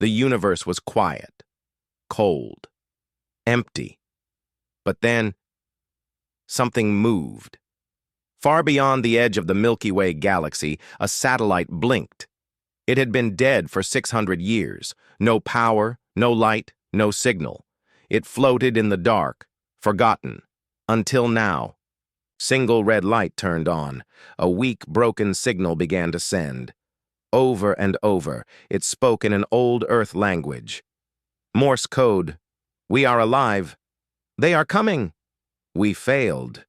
The universe was quiet, cold, empty. But then, something moved. Far beyond the edge of the Milky Way galaxy, a satellite blinked. It had been dead for 600 years. No power, no light, no signal. It floated in the dark, forgotten, until now. Single red light turned on. A weak, broken signal began to send. Over and over, it spoke in an old Earth language. Morse code. We are alive. They are coming. We failed.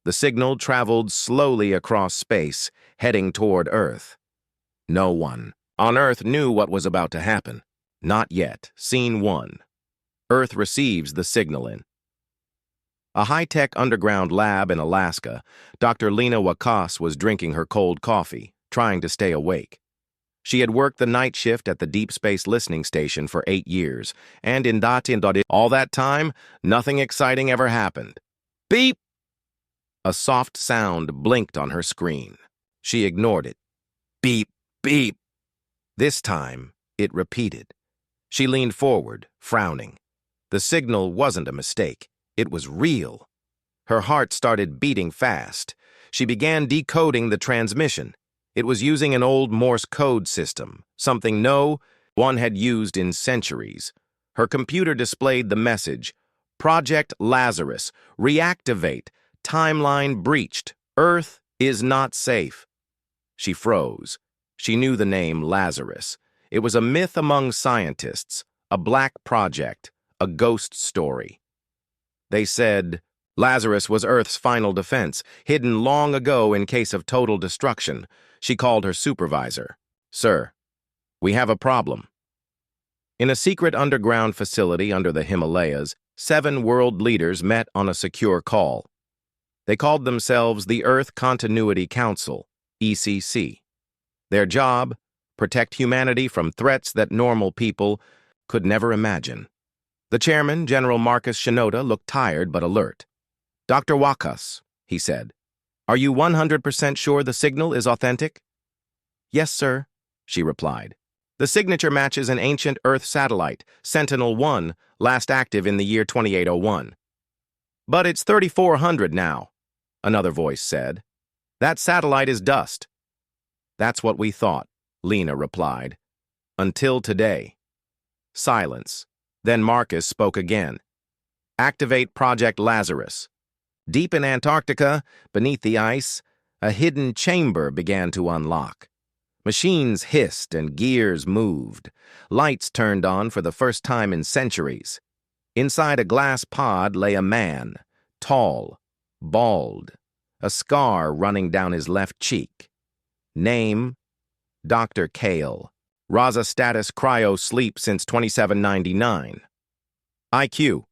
The signal traveled slowly across space, heading toward Earth. No one on Earth knew what was about to happen. Not yet. Scene 1. Earth receives the signal in. A high-tech underground lab in Alaska, Dr. Lena Wakas was drinking her cold coffee, trying to stay awake. She had worked the night shift at the Deep Space Listening Station for 8 years, and in all that time, nothing exciting ever happened. Beep! A soft sound blinked on her screen. She ignored it. Beep, beep. This time, it repeated. She leaned forward, frowning. The signal wasn't a mistake. It was real. Her heart started beating fast. She began decoding the transmission. It was using an old Morse code system, something no one had used in centuries. Her computer displayed the message, Project Lazarus, reactivate, timeline breached, Earth is not safe. She froze. She knew the name Lazarus. It was a myth among scientists, a black project, a ghost story. They said Lazarus was Earth's final defense, hidden long ago in case of total destruction. She called her supervisor. Sir, we have a problem. In a secret underground facility under the Himalayas, 7 world leaders met on a secure call. They called themselves the Earth Continuity Council, ECC. Their job, protect humanity from threats that normal people could never imagine. The chairman, General Marcus Shinoda, looked tired but alert. Dr. Wakas, he said, are you 100% sure the signal is authentic? Yes, sir, she replied. The signature matches an ancient Earth satellite, Sentinel-1, last active in the year 2801. But it's 3400 now, another voice said. That satellite is dust. That's what we thought, Lena replied. Until today. Silence. Then Marcus spoke again. Activate Project Lazarus. Deep in Antarctica, beneath the ice, a hidden chamber began to unlock. Machines hissed and gears moved. Lights turned on for the first time in centuries. Inside a glass pod lay a man, tall, bald, a scar running down his left cheek. Name, Dr. Kale. Raza status cryo sleep since 2799. IQ,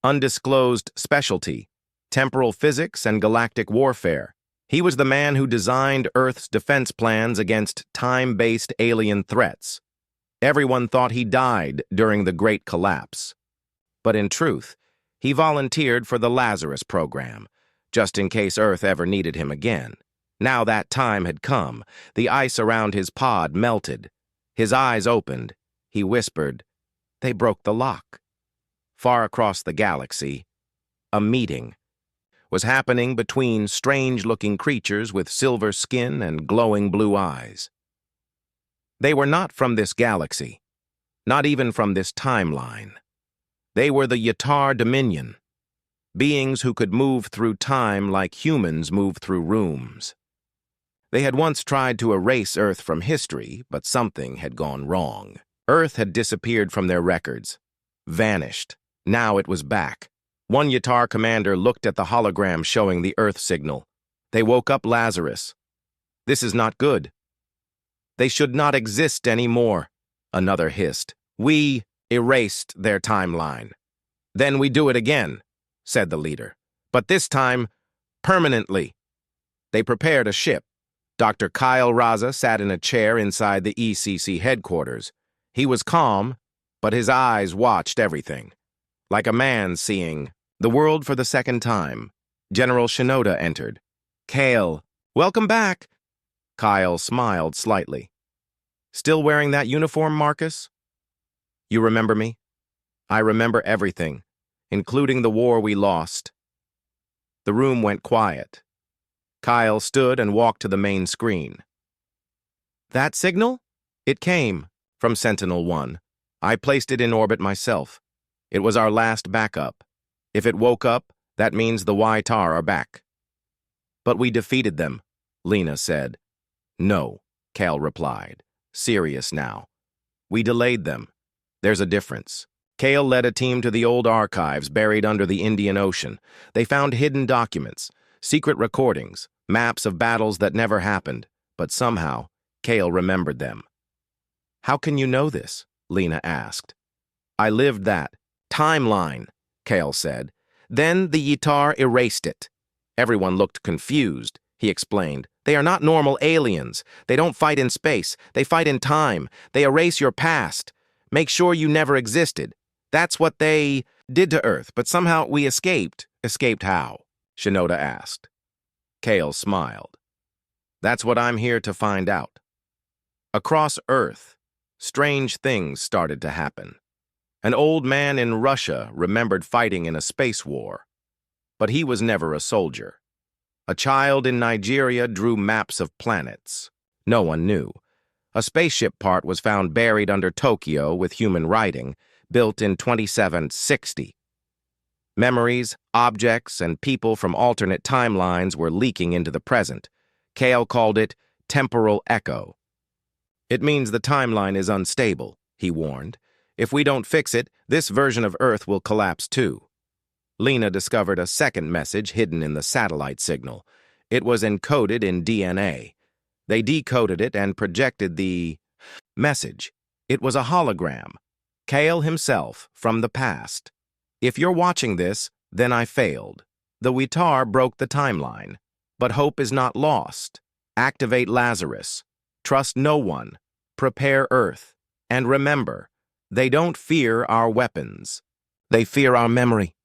undisclosed specialty, temporal physics and galactic warfare. He was the man who designed Earth's defense plans against time-based alien threats. Everyone thought he died during the Great Collapse. But in truth, he volunteered for the Lazarus program, just in case Earth ever needed him again. Now that time had come. The ice around his pod melted. His eyes opened. He whispered, they broke the lock. Far across the galaxy, a meeting was happening between strange-looking creatures with silver skin and glowing blue eyes. They were not from this galaxy, not even from this timeline. They were the Yatar Dominion, beings who could move through time like humans move through rooms. They had once tried to erase Earth from history, but something had gone wrong. Earth had disappeared from their records, vanished. Now it was back. One Yatar commander looked at the hologram showing the Earth signal. They woke up Lazarus. This is not good. They should not exist anymore, another hissed. We erased their timeline. Then we do it again, said the leader. But this time, permanently. They prepared a ship. Dr. Kyle Raza sat in a chair inside the ECC headquarters. He was calm, but his eyes watched everything. Like a man seeing the world for the second time. General Shinoda entered. Kale, welcome back. Kyle smiled slightly. Still wearing that uniform, Marcus? You remember me? I remember everything, including the war we lost. The room went quiet. Kyle stood and walked to the main screen. That signal? It came from Sentinel-1. I placed it in orbit myself. It was our last backup. If it woke up, that means the Y-Tar are back. But we defeated them, Lena said. No, Cal replied, serious now. We delayed them. There's a difference. Cale led a team to the old archives buried under the Indian Ocean. They found hidden documents, secret recordings, maps of battles that never happened, but somehow, Cale remembered them. How can you know this? Lena asked. I lived that. Timeline, Cale said. Then the Y-Tar erased it. Everyone looked confused. He explained. They are not normal aliens. They don't fight in space. They fight in time. They erase your past. Make sure you never existed. That's what they did to Earth, but somehow we escaped. Escaped how? Shinoda asked. Cale smiled. That's what I'm here to find out. Across Earth, strange things started to happen. An old man in Russia remembered fighting in a space war, but he was never a soldier. A child in Nigeria drew maps of planets. No one knew. A spaceship part was found buried under Tokyo with human writing, built in 2760. Memories, objects, and people from alternate timelines were leaking into the present. Cale called it temporal echo. It means the timeline is unstable, he warned. If we don't fix it, this version of Earth will collapse too. Lena discovered a second message hidden in the satellite signal. It was encoded in DNA. They decoded it and projected the message. It was a hologram. Cale himself from the past. If you're watching this, then I failed. The Y-Tar broke the timeline. But hope is not lost. Activate Lazarus. Trust no one. Prepare Earth. And remember, they don't fear our weapons. They fear our memory.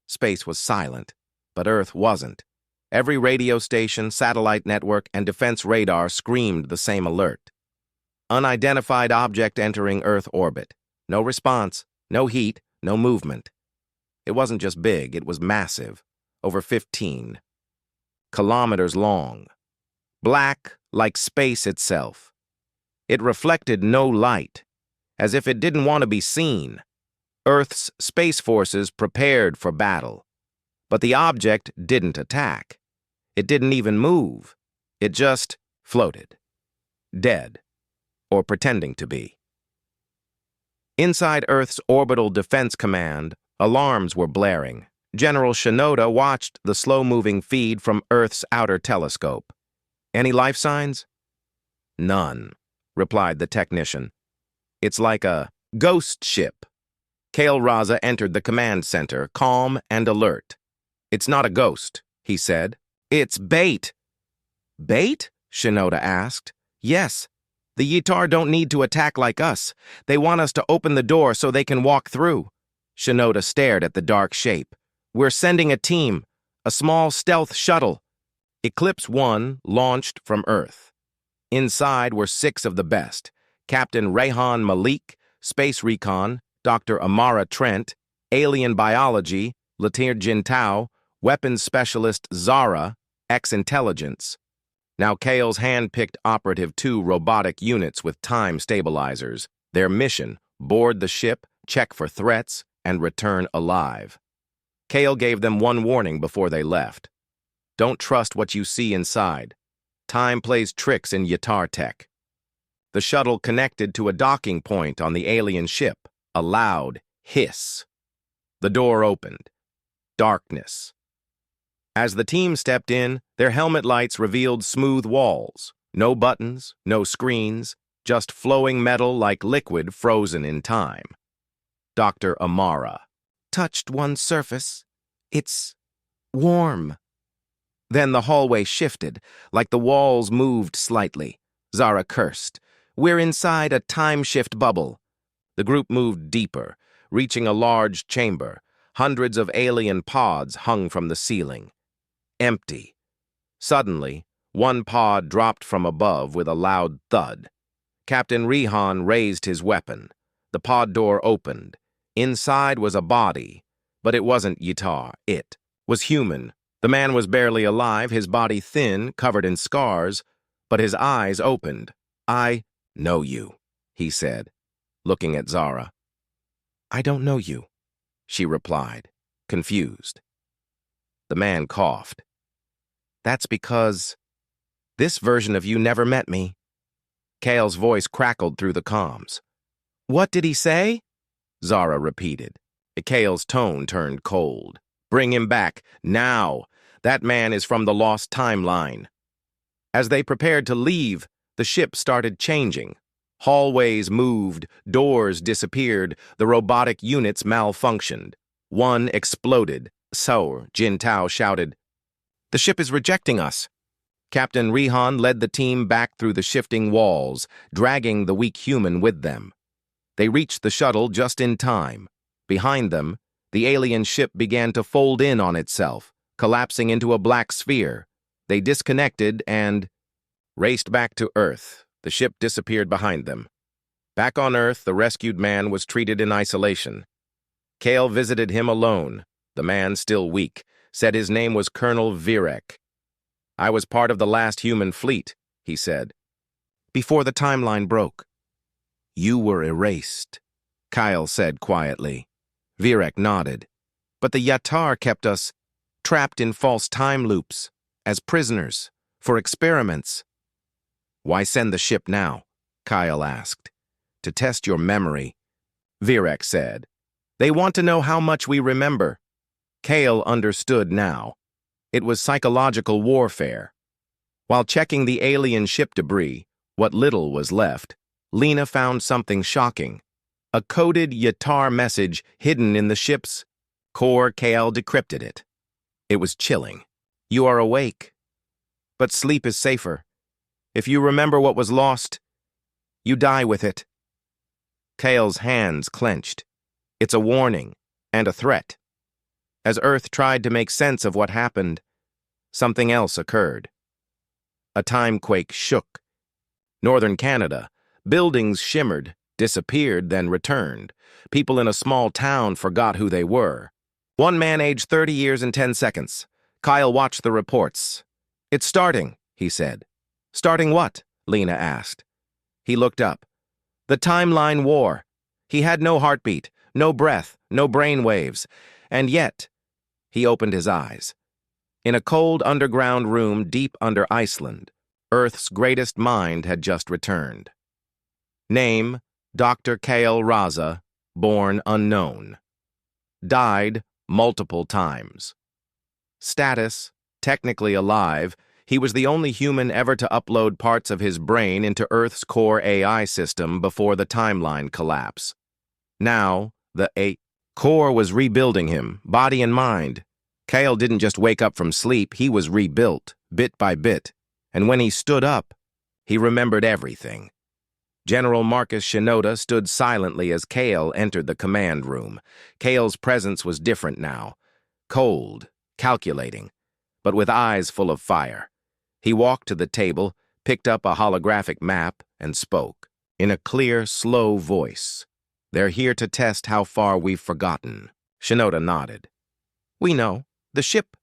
Space was silent, but Earth wasn't. Every radio station, satellite network, and defense radar screamed the same alert. Unidentified object entering Earth orbit. No response, no heat, no movement. It wasn't just big, it was massive. Over 15 kilometers long. Black like space itself. It reflected no light, as if it didn't want to be seen. Earth's space forces prepared for battle. But the object didn't attack. It didn't even move. It just floated. Dead. Or pretending to be. Inside Earth's Orbital Defense Command, alarms were blaring. General Shinoda watched the slow-moving feed from Earth's outer telescope. Any life signs? None, replied the technician. It's like a ghost ship. Cale Raza entered the command center, calm and alert. It's not a ghost, he said. It's bait. Bait? Shinoda asked. Yes. The Y-Tar don't need to attack like us. They want us to open the door so they can walk through. Shinoda stared at the dark shape. We're sending a team, a small stealth shuttle. Eclipse 1 launched from Earth. Inside were 6 of the best. Captain Rehan Malik, Space Recon, Dr. Amara Trent, Alien Biology, Latir Jintao, Weapons Specialist Zara, X-Intelligence. Now Cale's hand-picked Operative 2 robotic units with time stabilizers. Their mission, board the ship, check for threats, and return alive. Cale gave them one warning before they left. Don't trust what you see inside. Time plays tricks in Y-Tar tech. The shuttle connected to a docking point on the alien ship. A loud hiss. The door opened. Darkness. As the team stepped in, their helmet lights revealed smooth walls. No buttons, no screens, just flowing metal like liquid frozen in time. Dr. Amara. Touched one surface. It's warm. Then the hallway shifted, like the walls moved slightly. Zara cursed. We're inside a time-shift bubble. The group moved deeper, reaching a large chamber. Hundreds of alien pods hung from the ceiling. Empty. Suddenly, one pod dropped from above with a loud thud. Captain Rehan raised his weapon. The pod door opened. Inside was a body, but it wasn't Yatar. It was human. The man was barely alive, his body thin, covered in scars, but his eyes opened. "I know you," he said, looking at Zara. "I don't know you," she replied, confused. The man coughed. "That's because this version of you never met me." Kale's voice crackled through the comms. "What did he say?" Zara repeated. Kale's tone turned cold. "Bring him back, now. That man is from the lost timeline." As they prepared to leave, the ship started changing. Hallways moved, doors disappeared, the robotic units malfunctioned. One exploded. "So," Jin Tao shouted, "the ship is rejecting us." Captain Rihan led the team back through the shifting walls, dragging the weak human with them. They reached the shuttle just in time. Behind them, the alien ship began to fold in on itself, collapsing into a black sphere. They disconnected and raced back to Earth. The ship disappeared behind them. Back on Earth, the rescued man was treated in isolation. Kale visited him alone. The man, still weak, said his name was Colonel Virek. "I was part of the last human fleet," he said, "before the timeline broke." "You were erased," Kyle said quietly. Virek nodded. "But the Yatar kept us trapped in false time loops, as prisoners, for experiments." "Why send the ship now?" Kyle asked. "To test your memory," Virek said. "They want to know how much we remember." Kale understood now. It was psychological warfare. While checking the alien ship debris, what little was left, Lena found something shocking. A coded Yatar message hidden in the ship's core. Kale decrypted it. It was chilling. "You are awake, but sleep is safer. If you remember what was lost, you die with it." Kale's hands clenched. It's a warning and a threat. As Earth tried to make sense of what happened, something else occurred. A timequake shook. Northern Canada, buildings shimmered, disappeared, then returned. People in a small town forgot who they were. One man aged 30 years and 10 seconds. Kyle watched the reports. "It's starting," he said. "Starting what?" Lena asked. He looked up. "The timeline war." He had no heartbeat, no breath, no brain waves. And yet, he opened his eyes. In a cold underground room deep under Iceland, Earth's greatest mind had just returned. Name, Dr. Kale Raza, born unknown. Died multiple times. Status, technically alive, he was the only human ever to upload parts of his brain into Earth's core AI system before the timeline collapse. Now, the core was rebuilding him, body and mind. Kale didn't just wake up from sleep, he was rebuilt, bit by bit. And when he stood up, he remembered everything. General Marcus Shinoda stood silently as Kale entered the command room. Kale's presence was different now. Cold, calculating, but with eyes full of fire. He walked to the table, picked up a holographic map, and spoke. In a clear, slow voice. "They're here to test how far we've forgotten." Shinoda nodded. "We know. The ship,"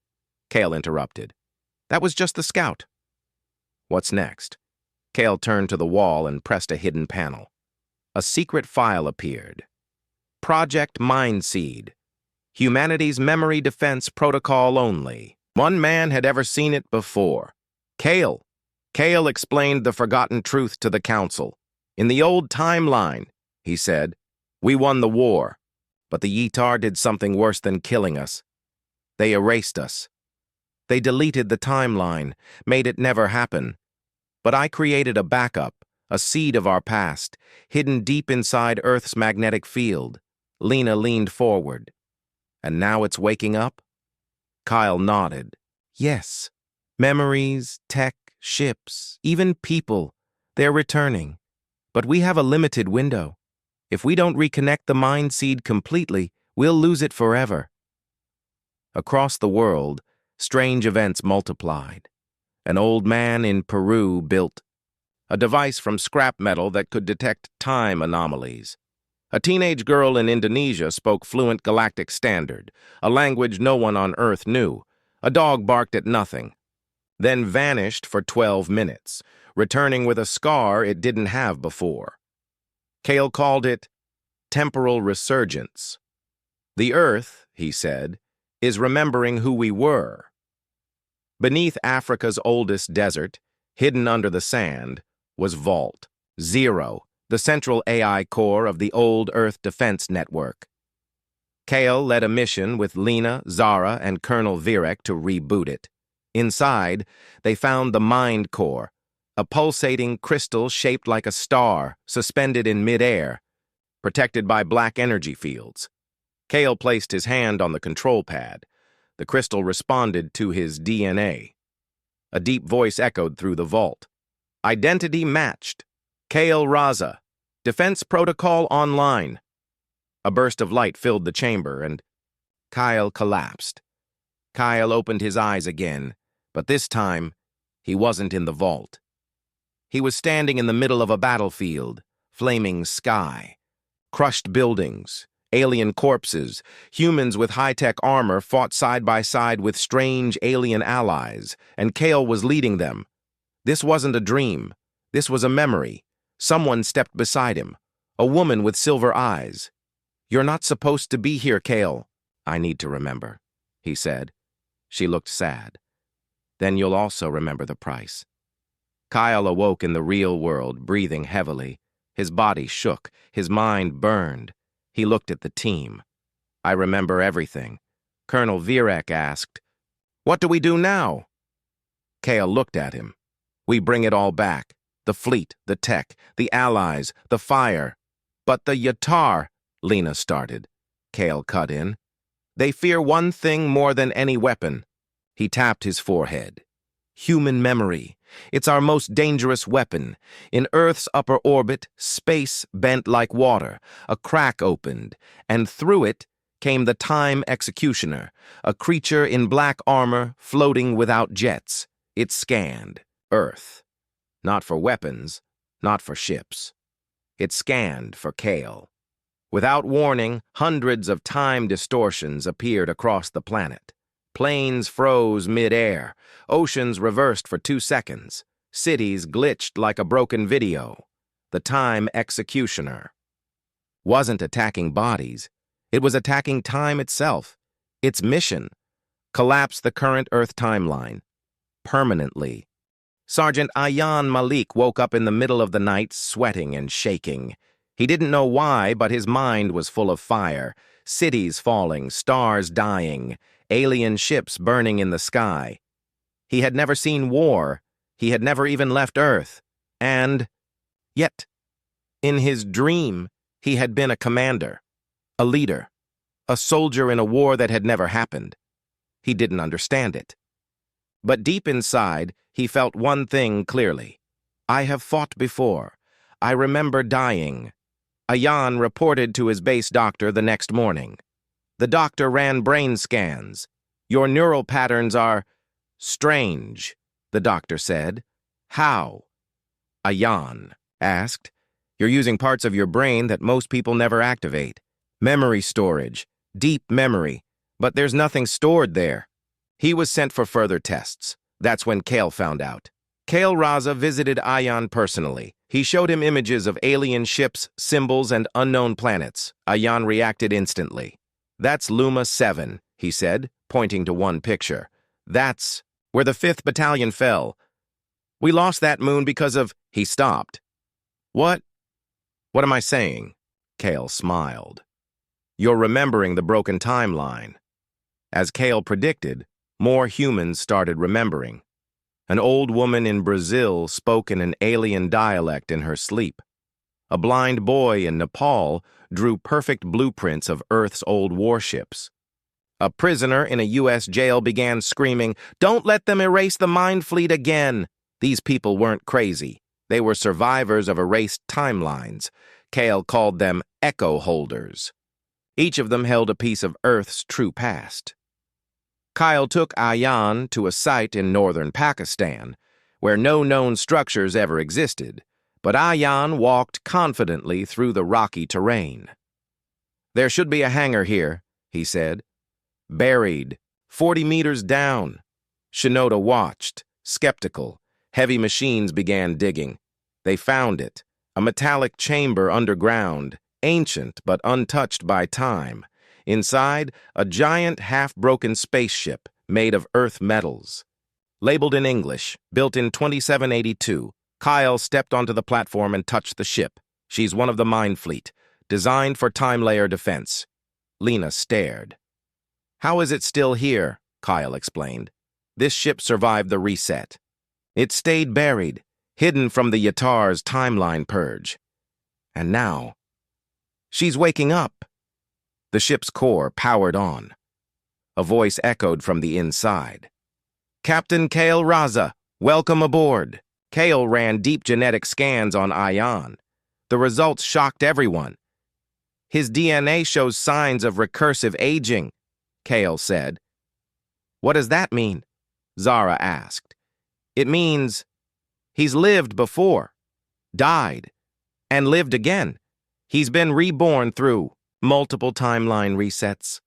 Kale interrupted. "That was just the scout." "What's next?" Kale turned to the wall and pressed a hidden panel. A secret file appeared. Project Mindseed. Humanity's memory defense protocol only. One man had ever seen it before. Kale. Kale explained the forgotten truth to the council. "In the old timeline," he said, "we won the war. But the Yatar did something worse than killing us. They erased us. They deleted the timeline, made it never happen. But I created a backup, a seed of our past, hidden deep inside Earth's magnetic field." Lena leaned forward. "And now it's waking up?" Kyle nodded. "Yes. Memories, tech, ships, even people, they're returning. But we have a limited window. If we don't reconnect the mind seed completely, we'll lose it forever." Across the world, strange events multiplied. An old man in Peru built a device from scrap metal that could detect time anomalies. A teenage girl in Indonesia spoke fluent Galactic Standard, a language no one on Earth knew. A dog barked at nothing, then vanished for 12 minutes, returning with a scar it didn't have before. Kale called it temporal resurgence. The Earth, he said, is remembering who we were. Beneath Africa's oldest desert, hidden under the sand, was Vault Zero, the central AI core of the old Earth Defense Network. Kale led a mission with Lena, Zara, and Colonel Virek to reboot it. Inside, they found the Mind Core, a pulsating crystal shaped like a star, suspended in midair, protected by black energy fields. Kale placed his hand on the control pad. The crystal responded to his DNA. A deep voice echoed through the vault. Identity matched. Kale Raza. Defense protocol online. A burst of light filled the chamber, and Kyle collapsed. Kyle opened his eyes again, but this time, he wasn't in the vault. He was standing in the middle of a battlefield, flaming sky, crushed buildings, alien corpses. Humans with high-tech armor fought side by side with strange alien allies, and Kale was leading them. This wasn't a dream. This was a memory. Someone stepped beside him, a woman with silver eyes. "You're not supposed to be here, Kale." "I need to remember," he said. She looked sad. "Then you'll also remember the price." Kyle awoke in the real world, breathing heavily. His body shook. His mind burned. He looked at the team. "I remember everything." Colonel Virek asked, "What do we do now?" Kale looked at him. "We bring it all back. The fleet, the tech, the allies, the fire." "But the Yatar," Lena started. Kale cut in. "They fear one thing more than any weapon." He tapped his forehead. "Human memory. It's our most dangerous weapon. In Earth's upper orbit, space bent like water. A crack opened, and through it came the Time Executioner, a creature in black armor floating without jets. It scanned Earth. Not for weapons, not for ships. It scanned for Kale. Without warning, hundreds of time distortions appeared across the planet. Planes froze mid-air. Oceans reversed for 2 seconds. Cities glitched like a broken video. The Time Executioner wasn't attacking bodies. It was attacking time itself. Its mission: collapse the current Earth timeline. Permanently. Sergeant Ayan Malik woke up in the middle of the night, sweating and shaking. He didn't know why, but his mind was full of fire. Cities falling, stars dying, alien ships burning in the sky. He had never seen war. He had never even left Earth. And yet, in his dream, he had been a commander, a leader, a soldier in a war that had never happened. He didn't understand it. But deep inside, he felt one thing clearly. "I have fought before. I remember dying." Ayan reported to his base doctor the next morning. The doctor ran brain scans. "Your neural patterns are strange," the doctor said. "How?" Ayan asked. "You're using parts of your brain that most people never activate. Memory storage, deep memory, but there's nothing stored there." He was sent for further tests. That's when Kale found out. Kale Raza visited Ayan personally. He showed him images of alien ships, symbols, and unknown planets. Ayan reacted instantly. "That's Luma 7, he said, pointing to one picture. "That's where the 5th Battalion fell. We lost that moon because of—" He stopped. What am I saying?" Kale smiled. "You're remembering the broken timeline." As Kale predicted, more humans started remembering. An old woman in Brazil spoke in an alien dialect in her sleep. A blind boy in Nepal drew perfect blueprints of Earth's old warships. A prisoner in a U.S. jail began screaming, "Don't let them erase the Mind Fleet again!" These people weren't crazy. They were survivors of erased timelines. Kale called them echo holders. Each of them held a piece of Earth's true past. Kyle took Ayan to a site in northern Pakistan, where no known structures ever existed, but Ayan walked confidently through the rocky terrain. "There should be a hangar here," he said. "Buried, 40 meters down." Shinoda watched, skeptical. Heavy machines began digging. They found it, a metallic chamber underground, ancient but untouched by time. Inside, a giant half-broken spaceship made of Earth metals. Labeled in English, built in 2782, Kyle stepped onto the platform and touched the ship. She's one of the Mind Fleet, designed for time-layer defense. Lena stared. "How is it still here?" Kyle explained. "This ship survived the reset. It stayed buried, hidden from the Yatar's timeline purge. And now, she's waking up." The ship's core powered on. A voice echoed from the inside. "Captain Kale Raza, welcome aboard." Kale ran deep genetic scans on Ayan. The results shocked everyone. "His DNA shows signs of recursive aging," Kale said. "What does that mean?" Zara asked. "It means he's lived before, died, and lived again. He's been reborn through multiple timeline resets.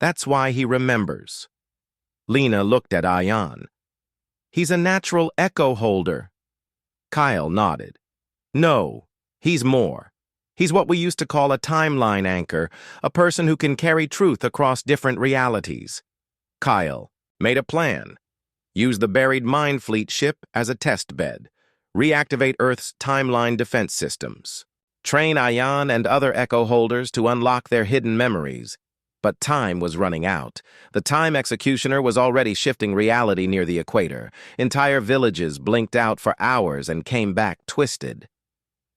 That's why he remembers." Lena looked at Ayan. "He's a natural echo holder." Kyle nodded. "No, he's more. He's what we used to call a timeline anchor, a person who can carry truth across different realities." Kyle made a plan. Use the buried Mind Fleet ship as a test bed. Reactivate Earth's timeline defense systems. Train Ayan and other echo holders to unlock their hidden memories. But time was running out. The time executioner was already shifting reality near the equator. Entire villages blinked out for hours and came back twisted.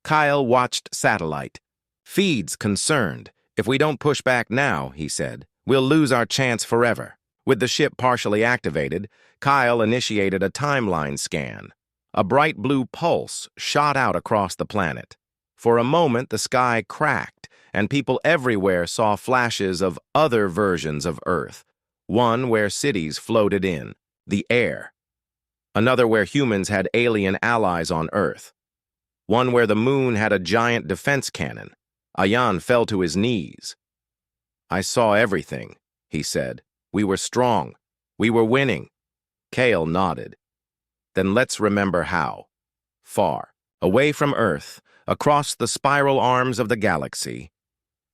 Kyle watched satellite. Feeds concerned. "If we don't push back now," he said, "we'll lose our chance forever." With the ship partially activated, Kyle initiated a timeline scan. A bright blue pulse shot out across the planet. For a moment, the sky cracked, and people everywhere saw flashes of other versions of Earth. One where cities floated in, the air. Another where humans had alien allies on Earth. One where the moon had a giant defense cannon. Ayan fell to his knees. "I saw everything," he said. "We were strong. We were winning." Kale nodded. "Then let's remember how." Far, away from Earth, across the spiral arms of the galaxy,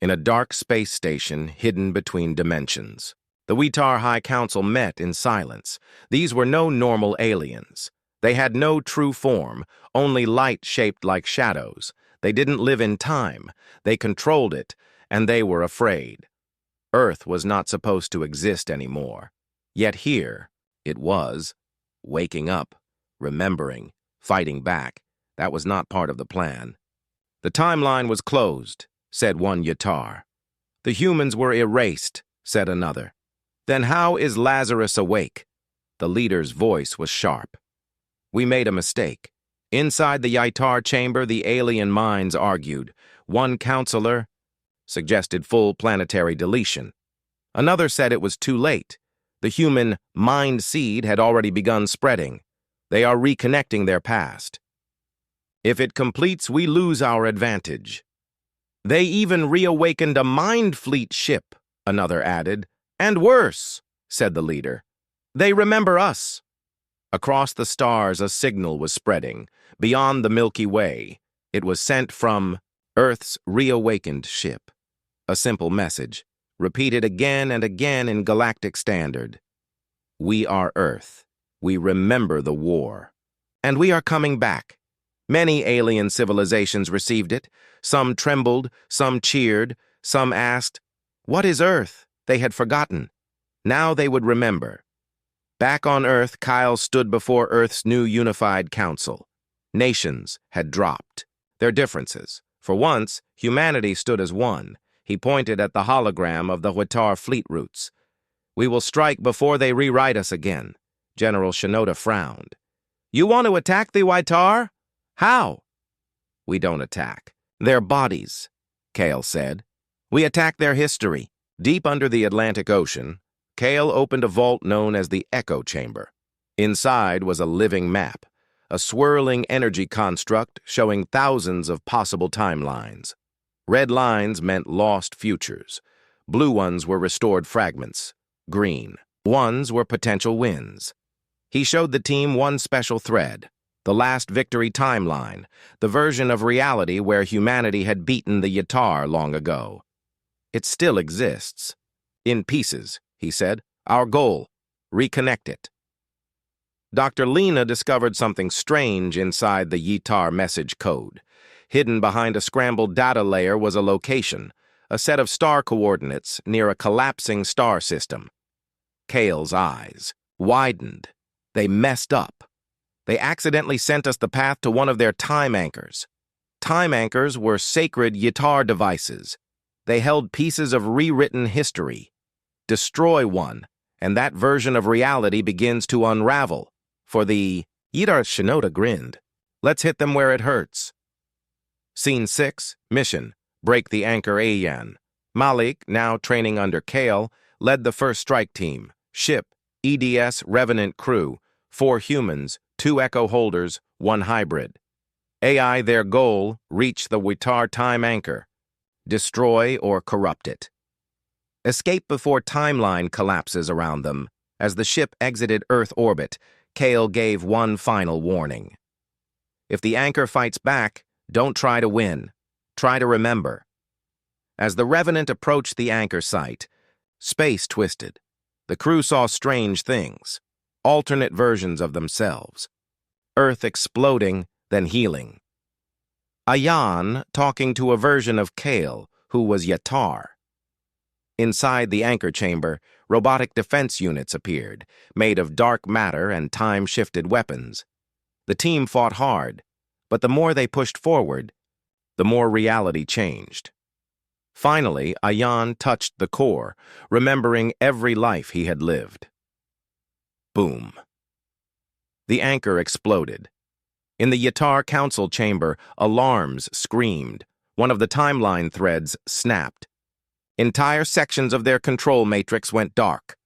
in a dark space station hidden between dimensions. The Wetar High Council met in silence. These were no normal aliens. They had no true form, only light shaped like shadows. They didn't live in time. They controlled it, and they were afraid. Earth was not supposed to exist anymore. Yet here, it was. Waking up, remembering, fighting back. That was not part of the plan. "The timeline was closed," said one Yatar. "The humans were erased," said another. "Then how is Lazarus awake?" The leader's voice was sharp. "We made a mistake." Inside the Yatar chamber, the alien minds argued. One counselor suggested full planetary deletion. Another said it was too late. The human mind seed had already begun spreading. They are reconnecting their past. "If it completes, we lose our advantage." "They even reawakened a Mind Fleet ship," another added. "And worse," said the leader. "They remember us." Across the stars, a signal was spreading. Beyond the Milky Way, it was sent from Earth's reawakened ship. A simple message, repeated again and again in galactic standard. "We are Earth. We remember the war. And we are coming back." Many alien civilizations received it. Some trembled, some cheered, some asked, "What is Earth?" They had forgotten. Now they would remember. Back on Earth, Kyle stood before Earth's new unified council. Nations had dropped. Their differences. For once, humanity stood as one. He pointed at the hologram of the Wetar fleet routes. "We will strike before they rewrite us again." General Shinoda frowned. "You want to attack the Wetar? How?" "We don't attack. Their bodies," Kale said. "We attack their history." Deep under the Atlantic Ocean, Kale opened a vault known as the Echo Chamber. Inside was a living map. a swirling energy construct showing thousands of possible timelines. Red lines meant lost futures. Blue ones were restored fragments. Green ones were potential wins. He showed the team one special thread, the last victory timeline, the version of reality where humanity had beaten the Yatar long ago. It still exists. In pieces, he said. Our goal, reconnect it. Dr. Lena discovered something strange inside the Yatar message code. Hidden behind a scrambled data layer was a location, a set of star coordinates near a collapsing star system. Kale's eyes widened. They messed up. They accidentally sent us the path to one of their time anchors. Time anchors were sacred Yatar devices. They held pieces of rewritten history. Destroy one, and that version of reality begins to unravel. For the Yatar, Shinoda grinned. Let's hit them where it hurts. Scene 6, Mission, Break the Anchor Ayan. Malik, now training under Kale, led the first strike team. Ship, EDS Revenant crew, 4 humans, 2 echo holders, 1 hybrid. AI their goal, reach the Yatar time anchor. Destroy or corrupt it. Escape before timeline collapses around them. As the ship exited Earth orbit, Kale gave one final warning. If the anchor fights back, don't try to win. Try to remember. As the Revenant approached the anchor site, space twisted. The crew saw strange things, alternate versions of themselves. Earth exploding, then healing. Ayan talking to a version of Kale, who was Yatar. Inside the anchor chamber, robotic defense units appeared, made of dark matter and time-shifted weapons. The team fought hard, but the more they pushed forward, the more reality changed. Finally, Ayan touched the core, remembering every life he had lived. Boom. The anchor exploded. In the Yatar council chamber, alarms screamed. One of the timeline threads snapped. Entire sections of their control matrix went dark.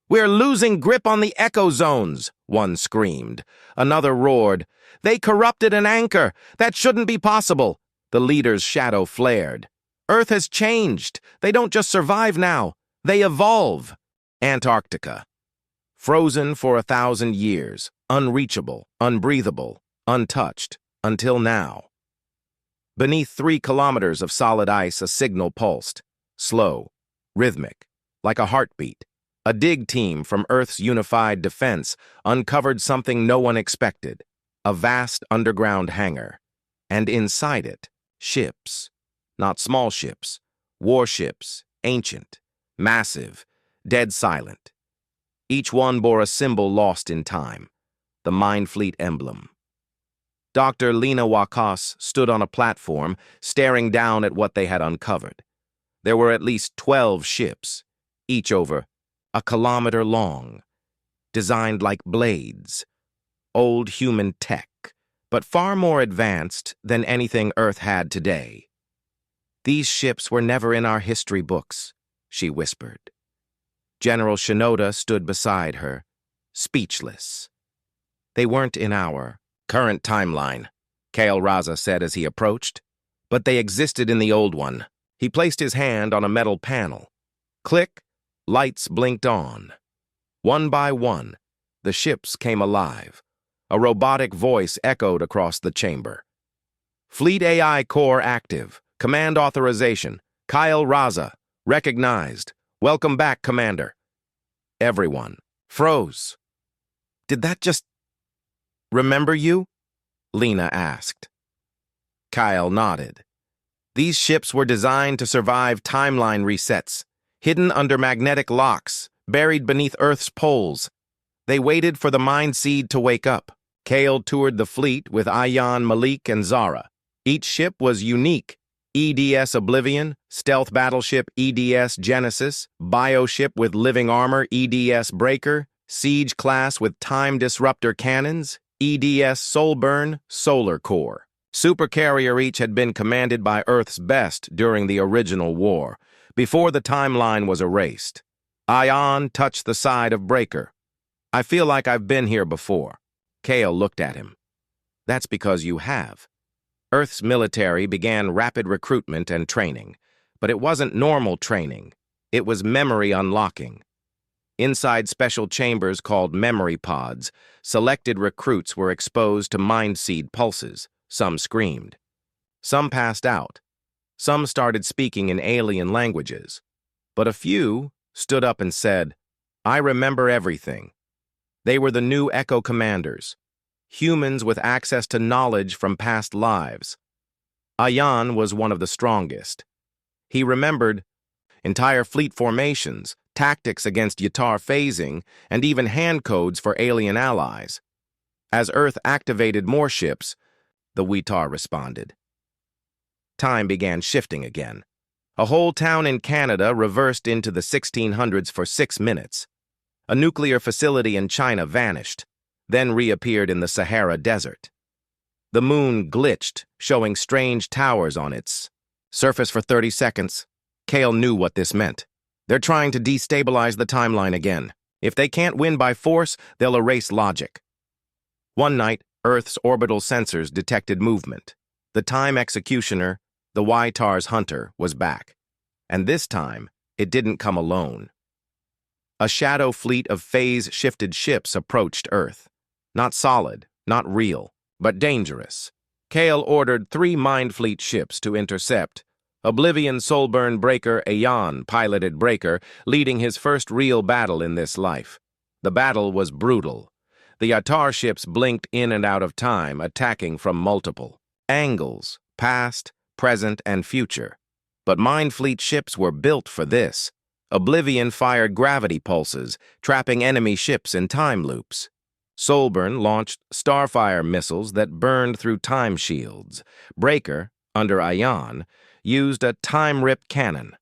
"We're losing grip on the echo zones," one screamed. Another roared, "They corrupted an anchor! That shouldn't be possible!" The leader's shadow flared. "Earth has changed. They don't just survive now. They evolve." Antarctica. Frozen for 1,000 years, unreachable, unbreathable, untouched, until now. Beneath 3 kilometers of solid ice, a signal pulsed. Slow, rhythmic, like a heartbeat. A dig team from Earth's unified defense uncovered something no one expected. A vast underground hangar. And inside it, ships. Not small ships. Warships, ancient, massive, dead silent. Each one bore a symbol lost in time. The Mind Fleet emblem. Dr. Lena Wakas stood on a platform, staring down at what they had uncovered. There were at least 12 ships, each over 1 kilometer long, designed like blades. Old human tech, but far more advanced than anything Earth had today. "These ships were never in our history books," she whispered. General Shinoda stood beside her, speechless. "They weren't in our current timeline," Kale Raza said as he approached, "but they existed in the old one." He placed his hand on a metal panel. Click, lights blinked on. One by one, the ships came alive. A robotic voice echoed across the chamber. "Fleet AI core active. Command authorization. Kyle Raza. Recognized. Welcome back, Commander." Everyone froze. "Did that just remember you?" Lena asked. Kyle nodded. "These ships were designed to survive timeline resets, hidden under magnetic locks, buried beneath Earth's poles. They waited for the mind seed to wake up." Kale toured the fleet with Ayan, Malik, and Zara. Each ship was unique. EDS Oblivion, stealth battleship EDS Genesis, bioship with living armor EDS Breaker, siege class with time disruptor cannons, EDS Soulburn, Solar Core. Supercarrier each had been commanded by Earth's best during the original war, before the timeline was erased. Ayan touched the side of Breaker. "I feel like I've been here before." Kale looked at him. That's because you have. Earth's military began rapid recruitment and training, but it wasn't normal training. It was memory unlocking. Inside special chambers called memory pods, selected recruits were exposed to mind seed pulses. Some screamed. Some passed out. Some started speaking in alien languages. But a few stood up and said, "I remember everything." They were the new Echo commanders, humans with access to knowledge from past lives. Ayan was one of the strongest. He remembered entire fleet formations, tactics against Yatar phasing, and even hand codes for alien allies. As Earth activated more ships, the Yatar responded. Time began shifting again. A whole town in Canada reversed into the 1600s for 6 minutes. A nuclear facility in China vanished, then reappeared in the Sahara Desert. The moon glitched, showing strange towers on its surface for 30 seconds. Kale knew what this meant. They're trying to destabilize the timeline again. If they can't win by force, they'll erase logic. One night, Earth's orbital sensors detected movement. The time executioner, the Yatar's hunter, was back. And this time, it didn't come alone. A shadow fleet of phase-shifted ships approached Earth. Not solid, not real, but dangerous. Kale ordered 3 Mind Fleet ships to intercept. Oblivion Soulburn Breaker Ayan piloted Breaker, leading his first real battle in this life. The battle was brutal. The Yatar ships blinked in and out of time, attacking from multiple angles, past, present, and future. But Mind Fleet ships were built for this. Oblivion fired gravity pulses, trapping enemy ships in time loops. Soulburn launched Starfire missiles that burned through time shields. Breaker, under Ayan, used a time-rip cannon.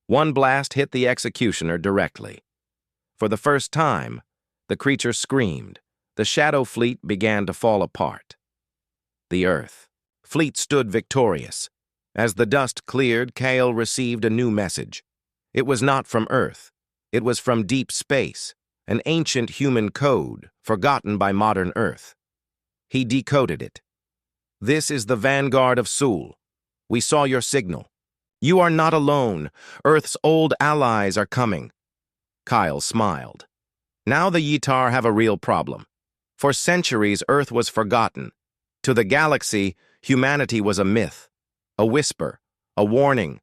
One blast hit the executioner directly. For the first time, the creature screamed. The Shadow Fleet began to fall apart. The Earth Fleet stood victorious. As the dust cleared, Kale received a new message. It was not from Earth. It was from deep space, an ancient human code forgotten by modern Earth. He decoded it. "This is the vanguard of Sul. We saw your signal. You are not alone. Earth's old allies are coming." Kyle smiled. Now the Yatar have a real problem. For centuries, Earth was forgotten. To the galaxy, humanity was a myth, a whisper, a warning,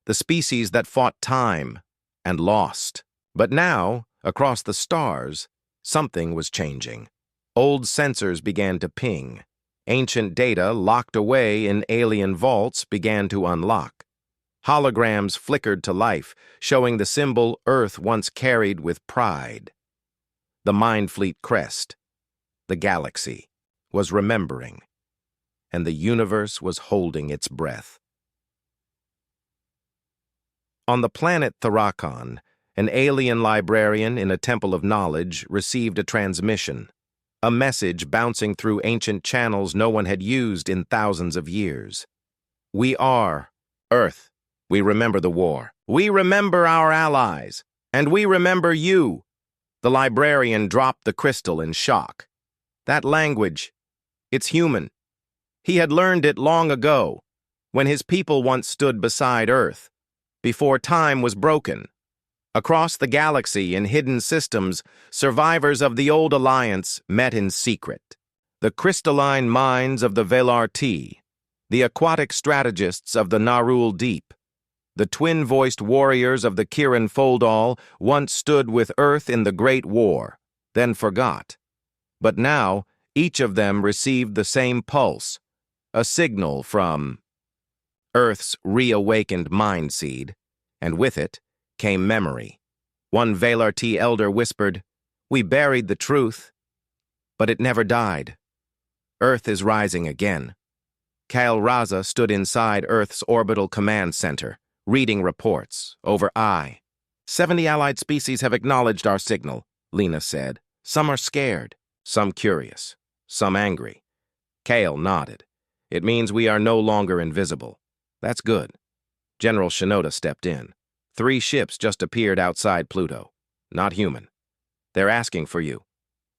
the species that fought time and lost. But now, across the stars, something was changing. Old sensors began to ping. Ancient data locked away in alien vaults began to unlock. Holograms flickered to life, showing the symbol Earth once carried with pride. The Mind Fleet crest, the galaxy, was remembering, and the universe was holding its breath. On the planet Tharakon, an alien librarian in a temple of knowledge received a transmission, a message bouncing through ancient channels no one had used in thousands of years. "We are Earth. We remember the war. We remember our allies. And we remember you." The librarian dropped the crystal in shock. That language, it's human. He had learned it long ago, when his people once stood beside Earth, before time was broken. Across the galaxy in hidden systems, survivors of the old alliance met in secret. The crystalline minds of the Velar-T, the aquatic strategists of the Narul Deep, the twin-voiced warriors of the Kirin Foldal once stood with Earth in the Great War, then forgot. But now, each of them received the same pulse, a signal from Earth's reawakened mind seed, and with it came memory. One Velar-T elder whispered, "We buried the truth, but it never died. Earth is rising again." Kyle Raza stood inside Earth's orbital command center, reading reports, over eye. 70 allied species have acknowledged our signal, Lena said. Some are scared, some curious, some angry. Kale nodded. It means we are no longer invisible. That's good. General Shinoda stepped in. 3 ships just appeared outside Pluto. Not human. They're asking for you.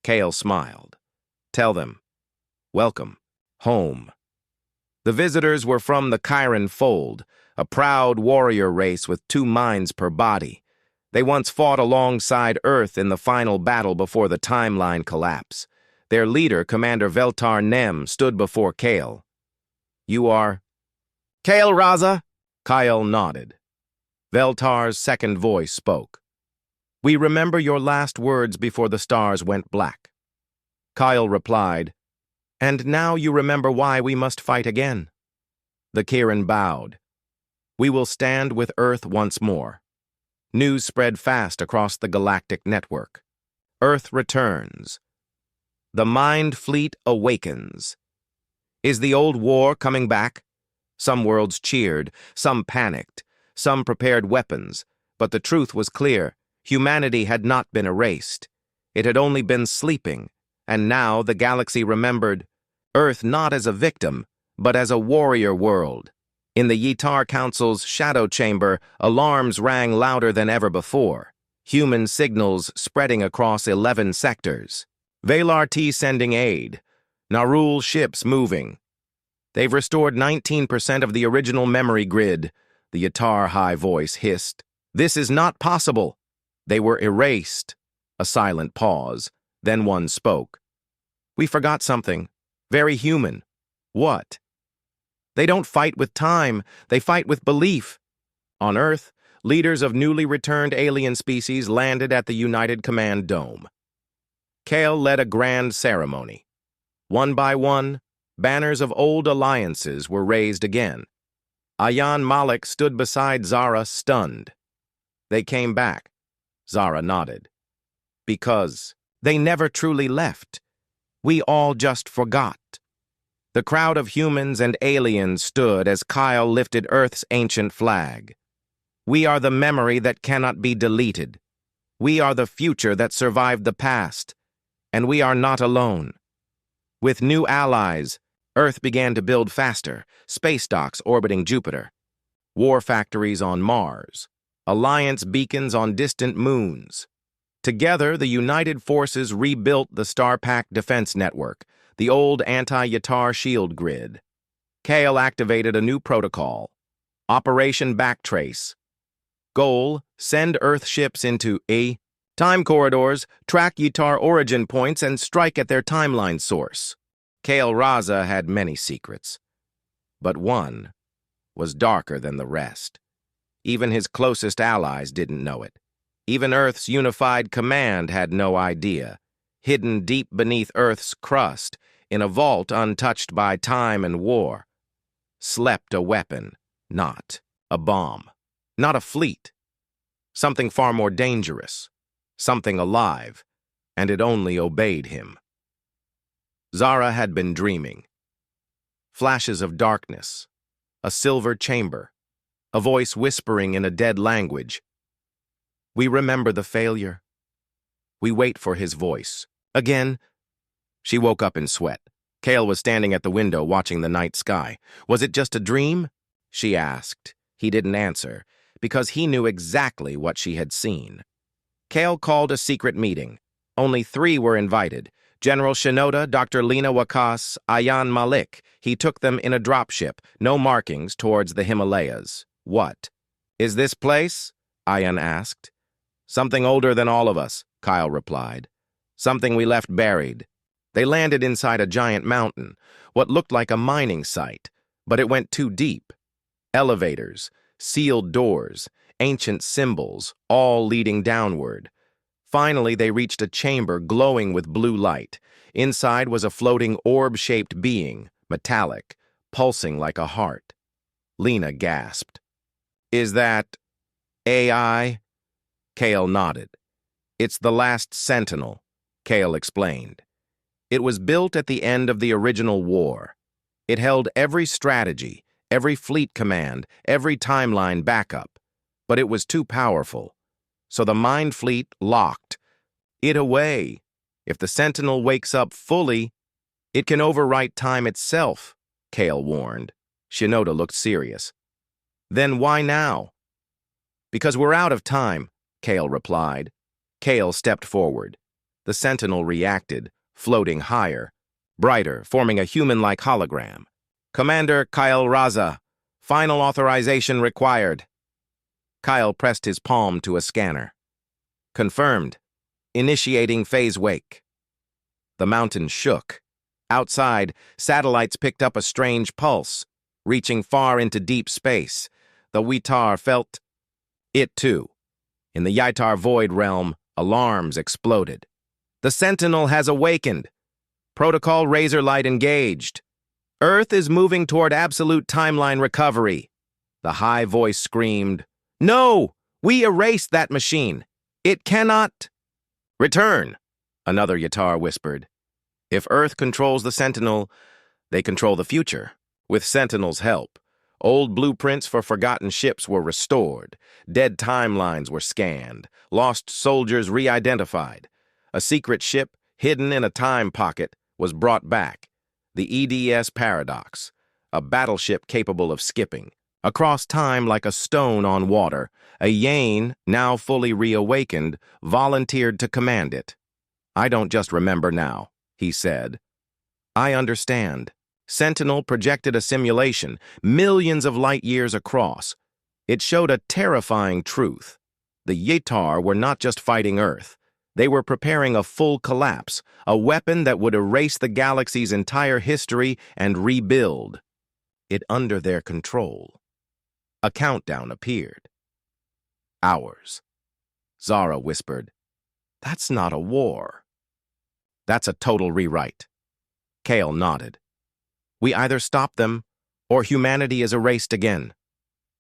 Kale smiled. Tell them, Welcome. Home. The visitors were from the Chiron Fold, a proud warrior race with 2 minds per body. They once fought alongside Earth in the final battle before the timeline collapse. Their leader, Commander Veltar Nem, stood before Kale. You are... Kale Raza? Kyle nodded. Veltar's second voice spoke. We remember your last words before the stars went black. Kyle replied, and now you remember why we must fight again. The Kirin bowed. We will stand with Earth once more. News spread fast across the galactic network. Earth returns. The Mind Fleet awakens. Is the old war coming back? Some worlds cheered, some panicked, some prepared weapons, but the truth was clear. Humanity had not been erased. It had only been sleeping, and now the galaxy remembered Earth not as a victim, but as a warrior world. In the Yitar Council's shadow chamber, alarms rang louder than ever before, human signals spreading across 11 sectors. Valar T sending aid, Narul ships moving. They've restored 19% of the original memory grid, the Yitar high voice hissed. This is not possible. They were erased. A silent pause. Then one spoke. We forgot something. Very human. What? They don't fight with time. They fight with belief. On Earth, leaders of newly returned alien species landed at the United Command Dome. Kale led a grand ceremony. One by one, banners of old alliances were raised again. Ayan Malik stood beside Zara, stunned. They came back. Zara nodded. Because they never truly left. We all just forgot. The crowd of humans and aliens stood as Kyle lifted Earth's ancient flag. We are the memory that cannot be deleted. We are the future that survived the past. And we are not alone. With new allies, Earth began to build faster, space docks orbiting Jupiter, war factories on Mars, alliance beacons on distant moons. Together, the United Forces rebuilt the Starpack Defense Network, the old anti-Yitar shield grid. Kale activated a new protocol, Operation Backtrace. Goal, send Earth ships into time corridors, track Yitar origin points, and strike at their timeline source. Kale Raza had many secrets, but one was darker than the rest. Even his closest allies didn't know it. Even Earth's unified command had no idea. Hidden deep beneath Earth's crust, in a vault untouched by time and war, slept a weapon, not a bomb, not a fleet. Something far more dangerous, something alive, and it only obeyed him. Zara had been dreaming. Flashes of darkness, a silver chamber, a voice whispering in a dead language. We remember the failure. We wait for his voice. Again, she woke up in sweat. Kale was standing at the window watching the night sky. Was it just a dream? She asked. He didn't answer, because he knew exactly what she had seen. Kale called a secret meeting. Only 3 were invited. General Shinoda, Dr. Lena Wakas, Ayan Malik. He took them in a dropship, no markings, towards the Himalayas. What? Is this place? Ayan asked. Something older than all of us, Kyle replied. Something we left buried. They landed inside a giant mountain, what looked like a mining site, but it went too deep. Elevators, sealed doors, ancient symbols, all leading downward. Finally, they reached a chamber glowing with blue light. Inside was a floating orb-shaped being, metallic, pulsing like a heart. Lena gasped. Is that AI? Kale nodded. It's the last Sentinel, Kale explained. It was built at the end of the original war. It held every strategy, every fleet command, every timeline backup. But it was too powerful. So the Mind Fleet locked it away. If the Sentinel wakes up fully, it can overwrite time itself, Kale warned. Shinoda looked serious. Then why now? Because we're out of time, Kale replied. Kale stepped forward. The Sentinel reacted, floating higher. brighter, forming a human-like hologram. "Commander Kyle Raza, final authorization required." Kyle pressed his palm to a scanner. "Confirmed. Initiating phase wake." The mountain shook. Outside, satellites picked up a strange pulse, reaching far into deep space. The Yitar felt it too. In the Yitar void realm, alarms exploded. "The Sentinel has awakened. Protocol Razorlight engaged. Earth is moving toward absolute timeline recovery." The high voice screamed, "No! We erased that machine. It cannot—" "Return," another Yitar whispered. "If Earth controls the Sentinel, they control the future. With Sentinel's help, old blueprints for forgotten ships were restored, dead timelines were scanned, lost soldiers re-identified. A secret ship, hidden in a time pocket, was brought back. The EDS Paradox, a battleship capable of skipping. Across time like a stone on water, a Yane, now fully reawakened, volunteered to command it. "I don't just remember now," he said. "I understand. Sentinel projected a simulation, millions of light years across. It showed a terrifying truth. The Yitar were not just fighting Earth. They were preparing a full collapse, a weapon that would erase the galaxy's entire history and rebuild it under their control." A countdown appeared. "Hours." Zara whispered, "That's not a war." "That's a total rewrite." Kale nodded. "We either stop them, or humanity is erased again."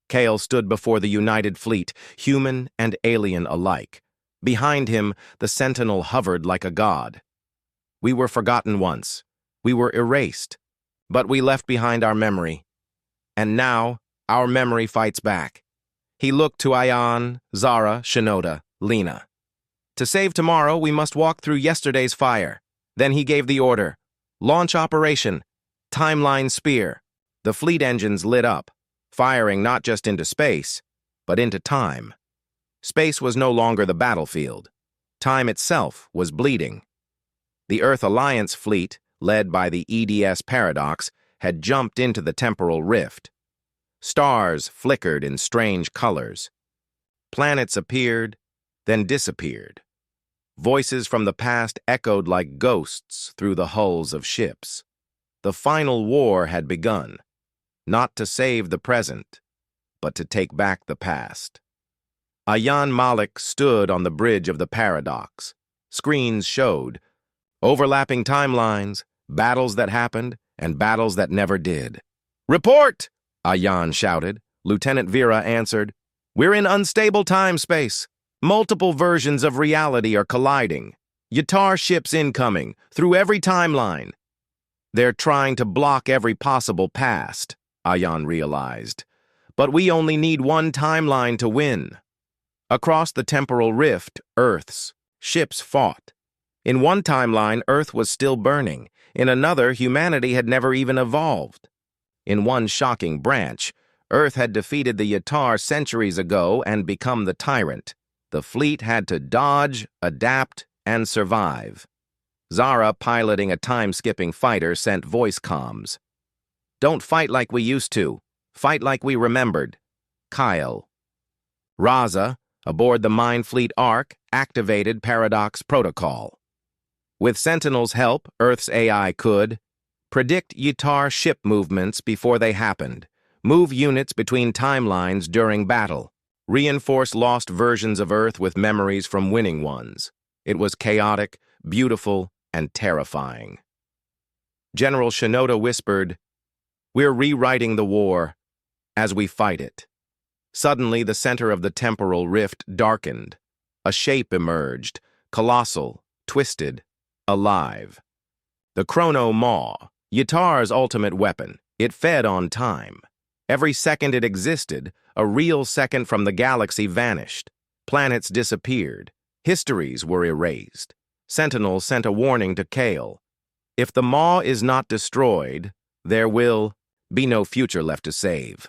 Kale stood before the united fleet, human and alien alike. Behind him, the Sentinel hovered like a god. "We were forgotten once. We were erased. But we left behind our memory. And now, our memory fights back." He looked to Ayan, Zara, Shinoda, Lena. "To save tomorrow, we must walk through yesterday's fire." Then he gave the order. "Launch operation. Timeline Spear." The fleet engines lit up, firing not just into space, but into time. Space was no longer the battlefield. Time itself was bleeding. The Earth Alliance fleet, led by the EDS Paradox, had jumped into the temporal rift. Stars flickered in strange colors. Planets appeared, then disappeared. Voices from the past echoed like ghosts through the hulls of ships. The final war had begun, not to save the present, but to take back the past. Ayan Malik stood on the bridge of the Paradox. Screens showed overlapping timelines, battles that happened, and battles that never did. "Report!" Ayan shouted. Lieutenant Vera answered, "We're in unstable time-space. Multiple versions of reality are colliding. Yitar ships incoming, through every timeline." "They're trying to block every possible past," Ayan realized. "But we only need one timeline to win." Across the temporal rift, Earth's ships fought. In one timeline, Earth was still burning. In another, humanity had never even evolved. In one shocking branch, Earth had defeated the Yitar centuries ago and become the tyrant. The fleet had to dodge, adapt, and survive. Zara, piloting a time-skipping fighter, sent voice comms. "Don't fight like we used to. Fight like we remembered." Kyle. Raza, aboard the Mine Fleet Ark, activated Paradox Protocol. With Sentinel's help, Earth's AI could predict Yitar ship movements before they happened, move units between timelines during battle, reinforce lost versions of Earth with memories from winning ones. It was chaotic, beautiful, and terrifying. General Shinoda whispered, "We're rewriting the war as we fight it." Suddenly, the center of the temporal rift darkened. A shape emerged, colossal, twisted, alive. The Chrono Maw, Yitar's ultimate weapon. It fed on time. Every second it existed, a real second from the galaxy vanished. Planets disappeared. Histories were erased. Sentinel sent a warning to Kale. If the Maw is not destroyed, there will be no future left to save.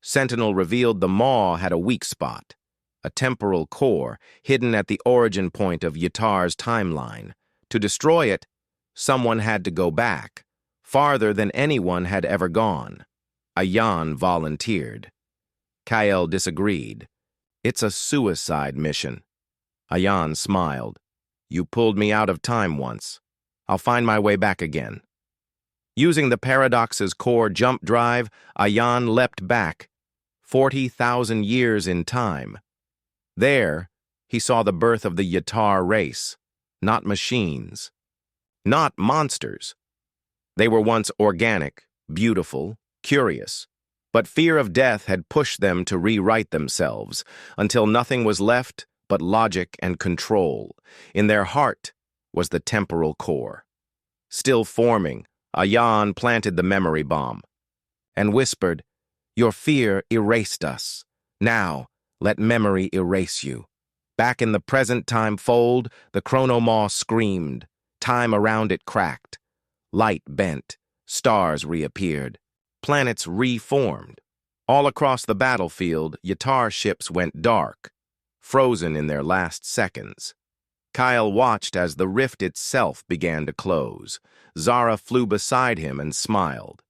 Sentinel revealed the Maw had a weak spot, a temporal core hidden at the origin point of Yitar's timeline. To destroy it, Someone had to go back, farther than anyone had ever gone. Ayan volunteered. Kyle disagreed. It's a suicide mission. Ayan smiled. You pulled me out of time once. I'll find my way back again. Using the Paradox's core jump drive, Ayan leapt back, 40,000 years in time. There, he saw the birth of the Yatar race, not machines, not monsters. They were once organic, beautiful, curious, but fear of death had pushed them to rewrite themselves until nothing was left but logic and control. In their heart was the temporal core. Still forming, Ayan planted the memory bomb and whispered, "Your fear erased us. Now, let memory erase you." Back in the present time fold, the chronomaw screamed. Time around it cracked. Light bent. Stars reappeared. Planets reformed. All across the battlefield, Yatar ships went dark, frozen in their last seconds. Kyle watched as the rift itself began to close. Zara flew beside him and smiled.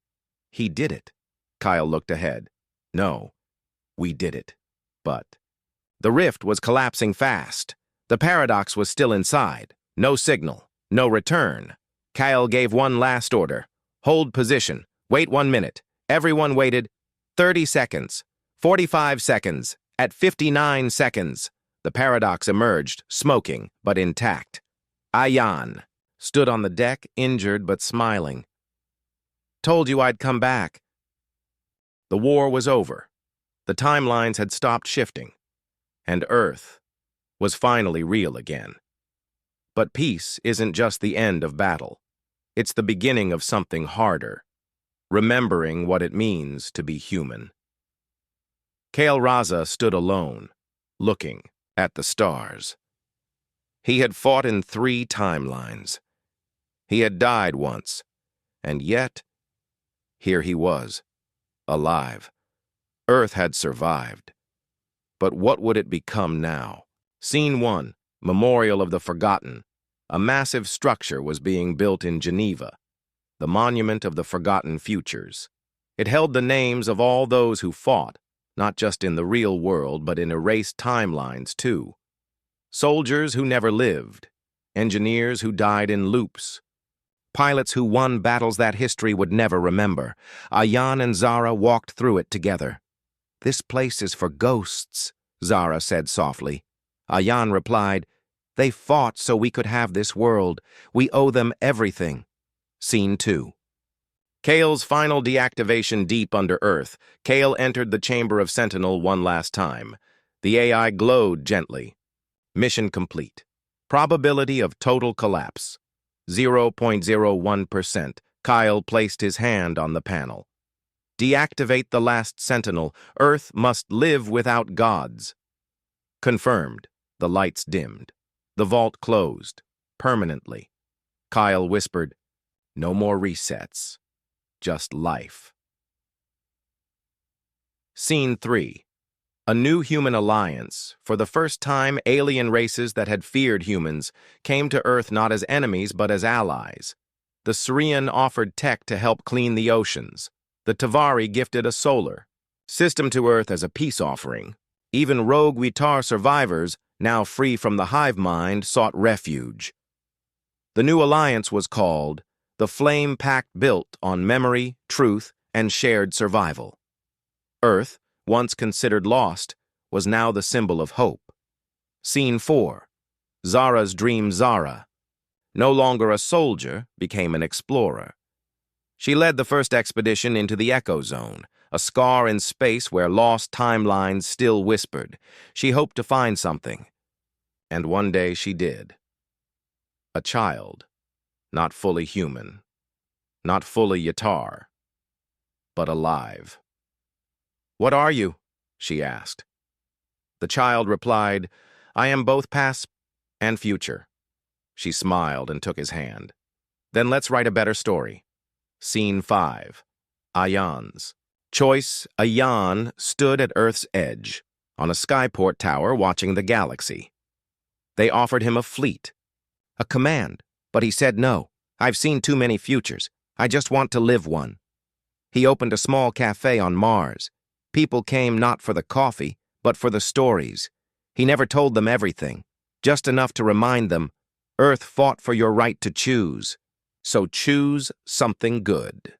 He did it. Kyle looked ahead. No, we did it. But the rift was collapsing fast. The paradox was still inside. No signal. No return. Kyle gave one last order. Hold position. Wait 1 minute. Everyone waited. 30 seconds. 45 seconds. At 59 seconds, the paradox emerged, smoking, but intact. Ayan stood on the deck, injured but smiling. Told you I'd come back. The war was over. The timelines had stopped shifting, and Earth was finally real again. But peace isn't just the end of battle. It's the beginning of something harder, remembering what it means to be human. Kale Raza stood alone, looking at the stars. He had fought in 3 timelines. He had died once, and yet, here he was, alive. Earth had survived. But what would it become now? Scene 1, Memorial of the Forgotten. A massive structure was being built in Geneva, the Monument of the Forgotten Futures. It held the names of all those who fought, not just in the real world, but in erased timelines too. Soldiers who never lived, engineers who died in loops, pilots who won battles that history would never remember. Ayan and Zara walked through it together. "This place is for ghosts," Zara said softly. Ayan replied, "They fought so we could have this world. We owe them everything." Scene 2. Kale's final deactivation deep under Earth. Kale entered the chamber of Sentinel one last time. The AI glowed gently. Mission complete. Probability of total collapse. 0.01%. Kyle placed his hand on the panel. Deactivate the last Sentinel. Earth must live without gods. Confirmed. The lights dimmed. The vault closed. Permanently. Kyle whispered, "No more resets. Just life." Scene 3. A new human alliance. For the first time, alien races that had feared humans came to Earth not as enemies but as allies. The Syrian offered tech to help clean the oceans. The Tavari gifted a solar system to Earth as a peace offering. Even rogue Yatar survivors, now free from the hive mind, sought refuge. The new alliance was called the Flame Pact, built on memory, truth, and shared survival. Earth, once considered lost, was now the symbol of hope. Scene 4. Zara's dream. Zara, no longer a soldier, became an explorer. She led the first expedition into the Echo Zone, a scar in space where lost timelines still whispered. She hoped to find something. And one day she did. A child, not fully human, not fully Yatar, but alive. "What are you?" she asked. The child replied, "I am both past and future." She smiled and took his hand. "Then let's write a better story." Scene 5. Ayan's choice. Ayan stood at Earth's edge, on a skyport tower watching the galaxy. They offered him a fleet, a command, but he said no. I've seen too many futures. I just want to live one. He opened a small cafe on Mars. People came not for the coffee, but for the stories. He never told them everything, just enough to remind them, Earth fought for your right to choose, so choose something good.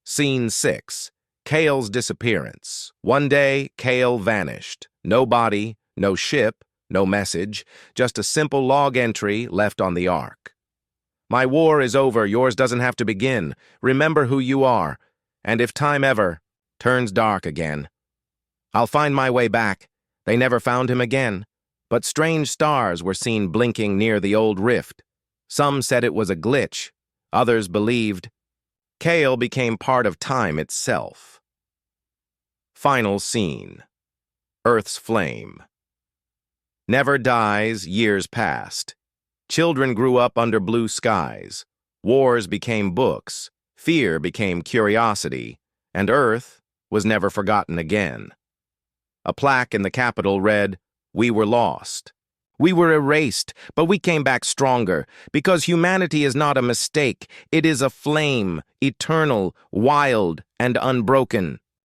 Scene 6. Kale's disappearance. One day, Kale vanished. No body, no ship, no message, just a simple log entry left on the Ark. My war is over, yours doesn't have to begin. Remember who you are, and if time ever turns dark again, I'll find my way back. They never found him again, but strange stars were seen blinking near the old rift. Some said it was a glitch, others believed. Kale became part of time itself. Final scene. Earth's flame. Never dies, years passed. Children grew up under blue skies. Wars became books. Fear became curiosity. And Earth was never forgotten again. A plaque in the Capitol read, "We were lost. We were erased, but we came back stronger, because humanity is not a mistake. It is a flame, eternal, wild, and unbroken."